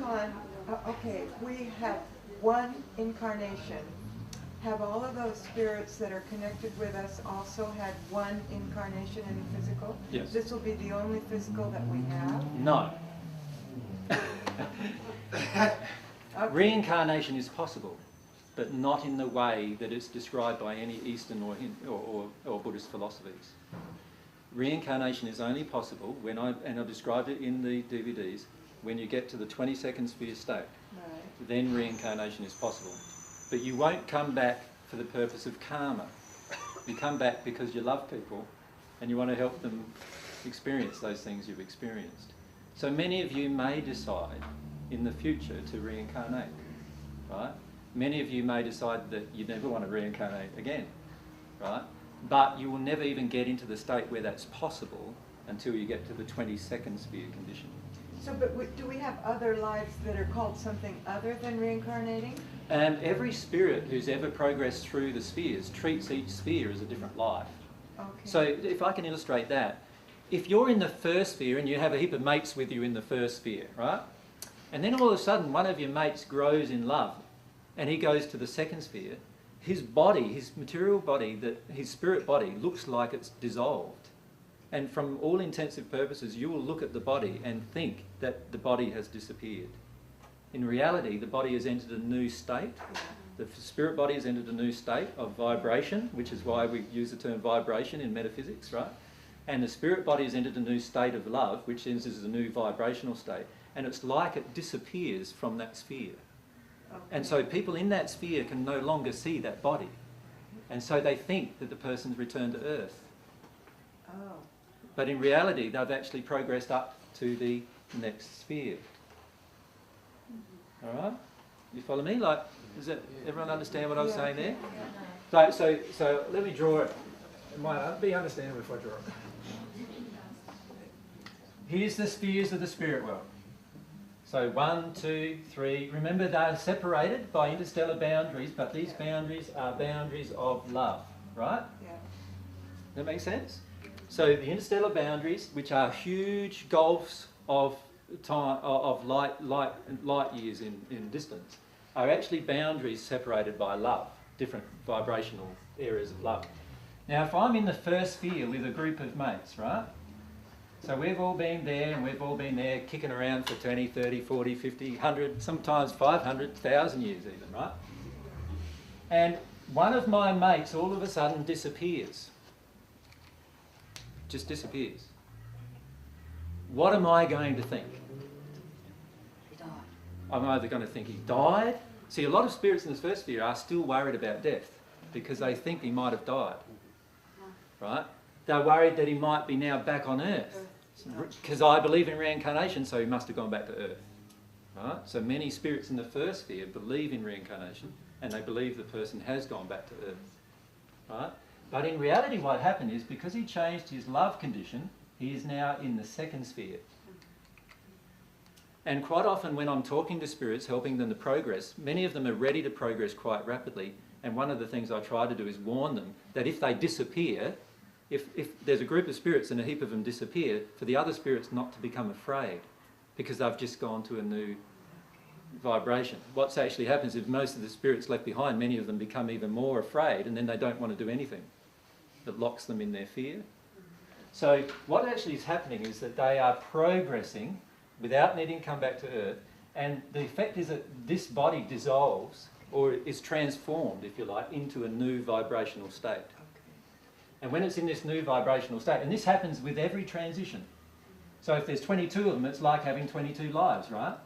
now gone, okay, we have one incarnation. Have all of those spirits that are connected with us also had one incarnation in the physical? Yes. This will be the only physical that we have? No. Okay. Reincarnation is possible, but not in the way that it's described by any Eastern or Buddhist philosophies. Reincarnation is only possible when I've described it in the DVDs, when you get to the 22nd sphere state. Right. Then reincarnation is possible. But you won't come back for the purpose of karma. You come back because you love people and you want to help them experience those things you've experienced. So many of you may decide in the future to reincarnate, right? Many of you may decide that you never want to reincarnate again, right? But you will never even get into the state where that's possible until you get to the 22nd sphere condition. So, but do we have other lives that are called something other than reincarnating? Every spirit who's ever progressed through the spheres treats each sphere as a different life. Okay. So if I can illustrate that, if you're in the first sphere and you have a heap of mates with you in the first sphere, right? And then all of a sudden one of your mates grows in love and he goes to the second sphere, his body, his material body, his spirit body looks like it's dissolved. And from all intensive purposes, you will look at the body and think that the body has disappeared. In reality, the body has entered a new state. The spirit body has entered a new state of vibration, which is why we use the term vibration in metaphysics, right? And the spirit body has entered a new state of love, which enters a new vibrational state. And it's like it disappears from that sphere. Okay. And so people in that sphere can no longer see that body. And so they think that the person's returned to Earth. Oh. But in reality, they've actually progressed up to the next sphere. All right? You follow me? Like, does everyone understand what I was saying there? Yeah. So let me draw it. It might be understandable if I draw it. Here's the spheres of the spirit world. So 1, 2, 3. Remember, they are separated by interstellar boundaries, but these boundaries are boundaries of love, right? Yeah. Does that make sense? So the interstellar boundaries, which are huge gulfs of time, of light years in distance, are actually boundaries separated by love, different vibrational areas of love. Now, if I'm in the first sphere with a group of mates, right? So we've all been there and we've all been there kicking around for 20, 30, 40, 50, 100, sometimes 500, 1,000 years even, right? And one of my mates all of a sudden disappears. Just disappears. What am I going to think? He died. I'm either going to think he died. See, a lot of spirits in this first sphere are still worried about death because they think he might have died, right? They're worried that he might be now back on Earth because I believe in reincarnation, so he must have gone back to Earth, right? So many spirits in the first sphere believe in reincarnation and they believe the person has gone back to Earth, right? But in reality what happened is because he changed his love condition, he is now in the second sphere. And quite often when I'm talking to spirits, helping them to progress, many of them are ready to progress quite rapidly. And one of the things I try to do is warn them that if they disappear, if there's a group of spirits and a heap of them disappear, for the other spirits not to become afraid because they've just gone to a new vibration. What's actually happens is most of the spirits left behind, many of them become even more afraid and then they don't want to do anything that locks them in their fear. So what actually is happening is that they are progressing without needing to come back to Earth, and the effect is that this body dissolves or is transformed, if you like, into a new vibrational state. And when it's in this new vibrational state, and this happens with every transition. So if there's 22 of them, it's like having 22 lives, right?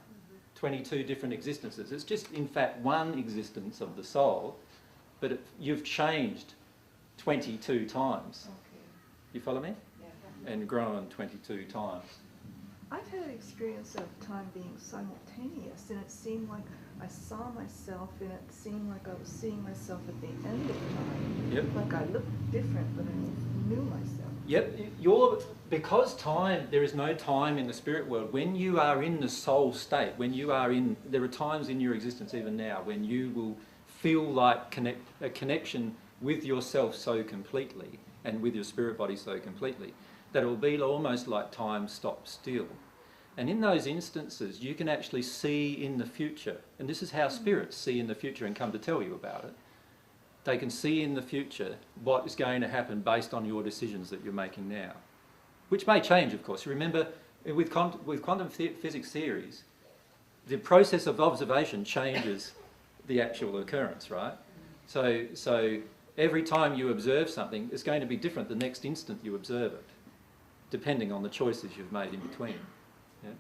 22 different existences. It's just, in fact, one existence of the soul, but you've changed 22 times. Okay. You follow me? Yeah. And grown 22 times. I've had an experience of time being simultaneous, and it seemed like I saw myself, and it seemed like I was seeing myself at the end of time. Yep. Like I looked different, but I knew myself. Yep. Because time, there is no time in the spirit world. When you are in the soul state, there are times in your existence even now when you will feel like a connection with yourself so completely and with your spirit body so completely that it will be almost like time stops still. And in those instances, you can actually see in the future, and this is how spirits see in the future and come to tell you about it. They can see in the future what is going to happen based on your decisions that you're making now, which may change, of course. Remember, with quantum physics theories, the process of observation changes the actual occurrence, right? So every time you observe something, it's going to be different the next instant you observe it, depending on the choices you've made in between. Yeah?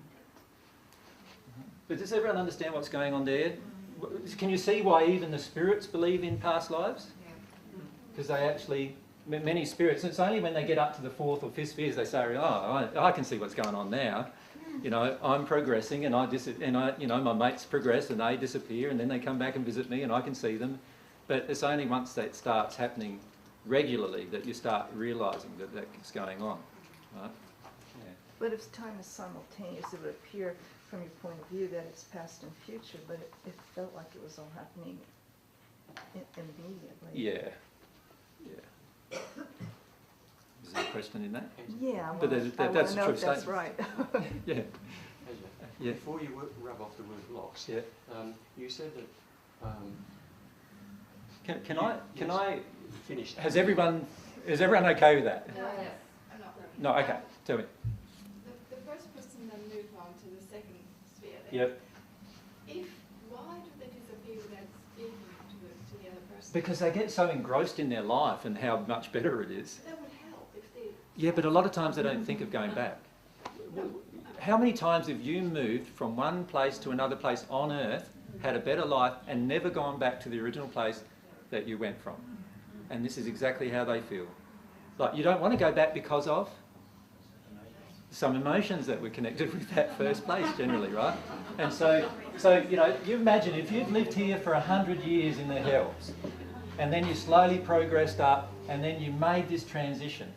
But does everyone understand what's going on there? Can you see why even the spirits believe in past lives? Because they actually, many spirits, it's only when they get up to the 4th or 5th spheres they say, oh, I can see what's going on now. You know, I'm progressing and you know, my mates progress and they disappear and then they come back and visit me and I can see them. But it's only once that starts happening regularly that you start realising that that's going on, right? Yeah. But if time is simultaneous, it would appear from your point of view that it's past and future, but it felt like it was all happening immediately. Yeah. Yeah. Is there a question in that? Yeah, But that's a know true if that's statement. right. Yeah. Yeah. Before you rub off the word blocks, Yeah. you said that. Can I Finish. Is everyone okay with that? No, yes, I'm not. No, okay. Tell me. The first person then moved on to the second sphere. Then. Yep. Why do they disappear without speaking to the other person? Because they get so engrossed in their life and how much better it is. That would help if they. Yeah, but a lot of times they don't think of going back. How many times have you moved from one place to another place on Earth, had a better life, and never gone back to the original place that you went from? And this is exactly how they feel. Like, you don't want to go back because of some emotions that were connected with that first place generally, right? And so you know, you imagine if you've lived here for 100 years in the hells, and then you slowly progressed up, and then you made this transition.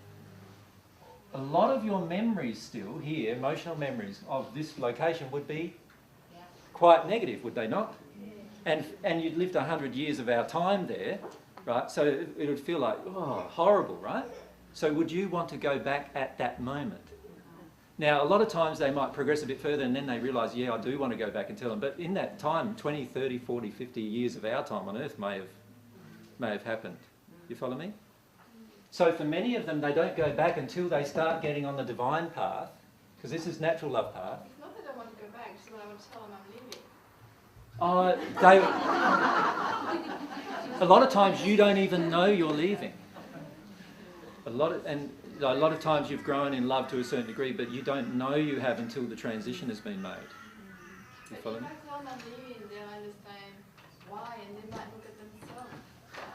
A lot of your memories still here, emotional memories of this location would be quite negative, would they not? And you'd lived 100 years of our time there, right? So it would feel like, oh, horrible, right? So would you want to go back at that moment? Now, a lot of times they might progress a bit further and then they realise, yeah, I do want to go back and tell them. But in that time, 20, 30, 40, 50 years of our time on Earth may have happened. You follow me? So for many of them, they don't go back until they start getting on the divine path, because this is natural love path. It's not that I want to go back, it's that I want to tell them I'm leaving. A lot of times you don't even know you're leaving. A lot of times you've grown in love to a certain degree, but you don't know you have until the transition has been made. You But follow if me? I tell them I'm leaving, they'll understand why, and they might look at themselves.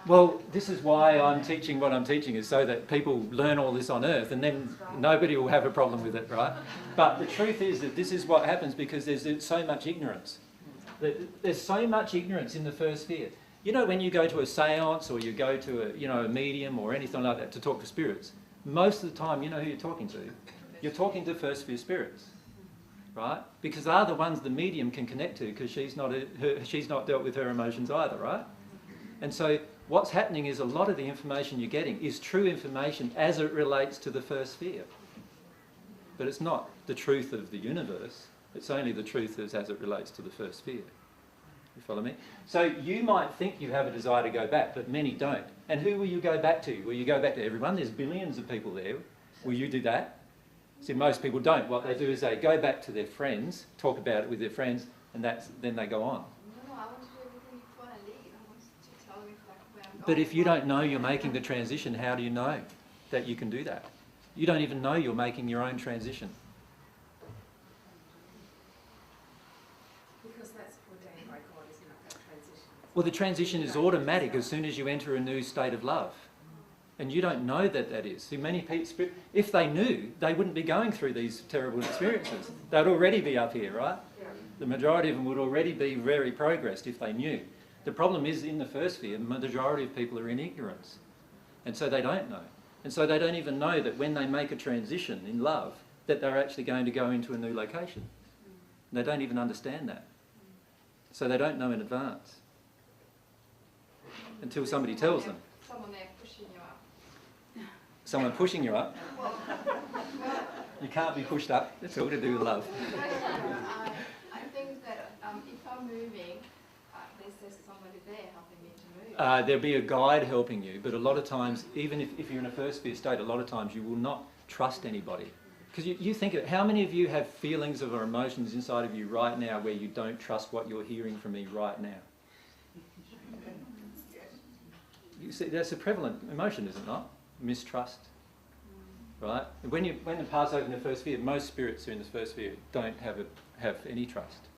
Well, this is why I'm teaching what I'm teaching, is so that people learn all this on Earth and then nobody will have a problem with it, right? But the truth is that this is what happens because there's so much ignorance. There's so much ignorance in the first sphere. You know, when you go to a seance or you go to a medium or anything like that to talk to spirits, most of the time you know who you're talking to. You're talking to first sphere spirits, right? Because they're the ones the medium can connect to because she's not dealt with her emotions either, right? And so what's happening is a lot of the information you're getting is true information as it relates to the first sphere. But it's not the truth of the universe. It's only the truth as it relates to the first sphere. You follow me? So you might think you have a desire to go back, but many don't. And who will you go back to? Will you go back to everyone? There's billions of people there. Will you do that? See, most people don't. What they do is they go back to their friends, talk about it with their friends, and then they go on. No, I want to do everything before I leave. I want to tell them exactly where I'm going. But if you don't know you're making the transition, how do you know that you can do that? You don't even know you're making your own transition. Because that's ordained by God, isn't it, that transition? Well, the transition is automatic as soon as you enter a new state of love. And you don't know that that is. See, many people, if they knew, they wouldn't be going through these terrible experiences. They'd already be up here, right? The majority of them would already be very progressed if they knew. The problem is in the first sphere, the majority of people are in ignorance. And so they don't know. And so they don't even know that when they make a transition in love, that they're actually going to go into a new location. And they don't even understand that. So they don't know in advance. Until somebody tells them. Someone there pushing you up. Someone pushing you up. Well, You can't be pushed up. It's all to do with love. I think that if I'm moving, there's somebody there helping me to move. There'll be a guide helping you, but a lot of times, even if you're in a first sphere state, a lot of times you will not trust anybody. Because you think of it, how many of you have feelings or emotions inside of you right now where you don't trust what you're hearing from me right now? You see, that's a prevalent emotion, is it not? Mistrust. Right? When the paths open in the first sphere, most spirits who are in the first sphere don't have any trust.